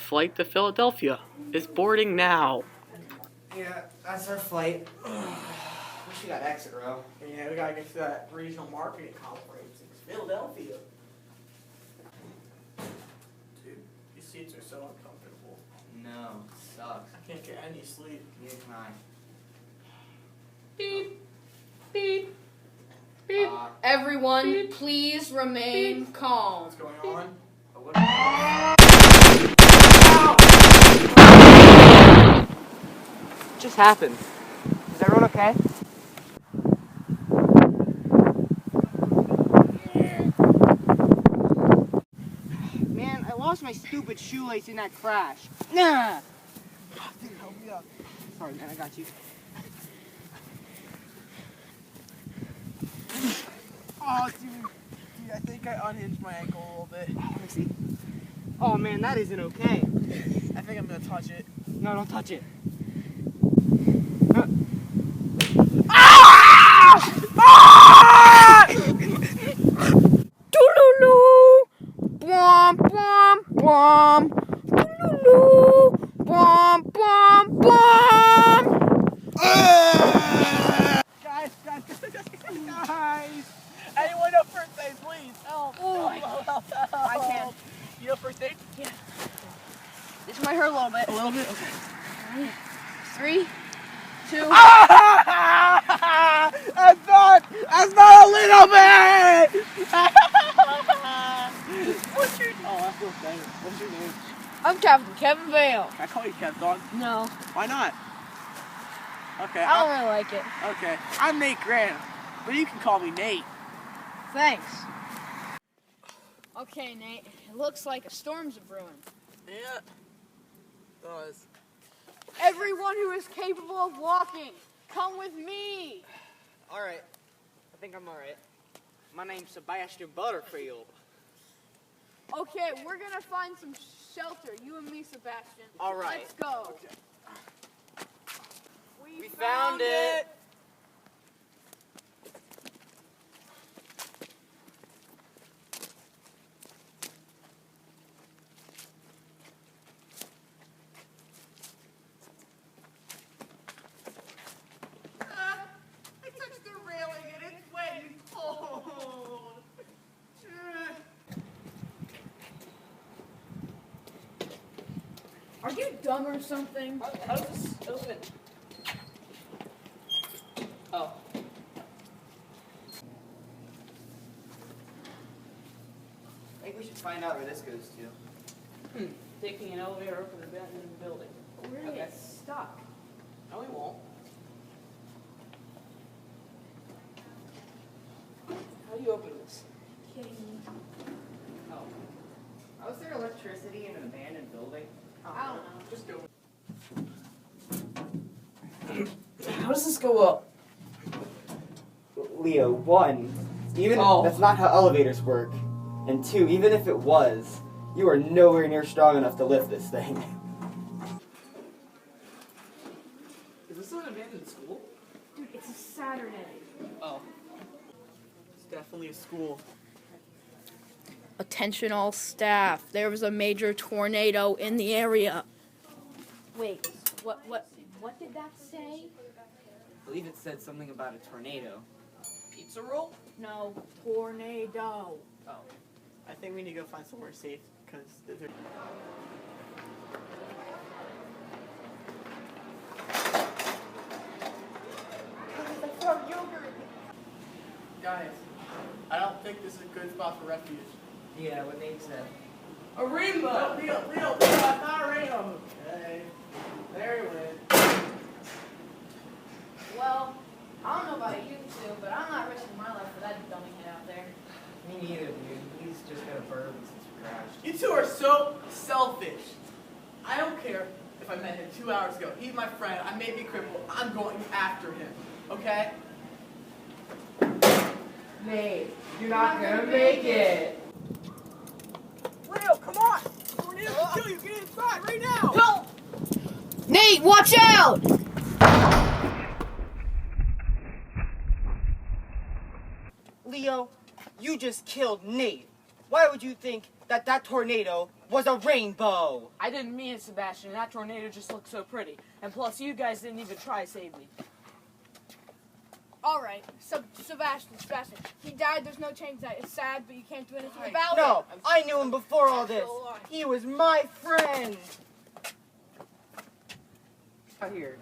flight to Philadelphia is boarding now. Yeah, that's our flight. Wish we got exit row. Yeah, we gotta get to that regional marketing conference in Philadelphia. Dude, these seats are so uncomfortable. No, sucks. I can't get any sleep. Neither can I. Beep, beep, beep. Everyone, please remain calm. What's going on? What just happened? Is everyone okay? Man, I lost my stupid shoelace in that crash. Nah! Dude, help me up. Sorry, man, I got you. Oh, dude, I think I unhinged my ankle a little bit. Let me see. Oh, man, that isn't okay. I think I'm gonna touch it. No, don't touch it. Doodaloo, bwom, bwom, bwom. Doodaloo, bwom, bwom, bwom. Guys! Anyone know first aid, please? Help! Help. I can. You know first aid? This might hurt a little bit. A little bit? Okay. 3, 2. That's not a little bit! What's your... Oh, I feel better. What's your name? I'm Captain Kevin Vale. Can I call you Kev, dog? No, Why not? Okay. I don't really like it. Okay. I'm Nate Graham, but you can call me Nate. Thanks. Okay, Nate. It looks like a storm's a brewing. Yeah. Does. Everyone who is capable of walking, come with me. Alright. I think I'm alright. My name's Sebastian Butterfield. Okay, we're gonna find some shelter. You and me, Sebastian. All right. Let's go. Okay. We found it! I touched the railing and it's wet and cold. Are you dumb or something? How does this open? Oh. I think we should find out where this goes to. Taking an elevator up to the abandoned building. We're gonna get stuck. No, we won't. How do you open this? Kidding me? Oh. How is there electricity in an abandoned building? I don't know. Just go. How does this go up? Leo, 1, even Oh. that's not how elevators work. And 2, even if it was, you are nowhere near strong enough to lift this thing. Is this an abandoned school? Dude, it's a Saturday. Oh. It's definitely a school. Attention all staff. There was a major tornado in the area. Wait, what did that say? I believe it said something about a tornado. Pizza roll? No, tornado. Oh. I think we need to go find somewhere safe because they're... Guys, I don't think this is a good spot for refuge. Yeah, what Nate said. A rainbow! Leo, that's not a rainbow. Okay. There he went. Well, I don't know about you two, but I'm not risking my life for that dummy head out there. Me neither, dude. He's just got a bourbon since we crashed. You two are so selfish. I don't care if I met him 2 hours ago. He's my friend. I may be crippled. I'm going after him. Okay? Nate, you're not gonna make it. Leo, come on! Tornadoes will kill you. Get inside right now! Help! Nate, watch out! Leo, you just killed Nate. Why would you think that that tornado was a rainbow? I didn't mean it, Sebastian. That tornado just looked so pretty. And plus, you guys didn't even try to save me. All right, Sebastian, he died. There's no change that. It's sad, but you can't do anything about it. No, I knew him before all this. He was my friend. Out here.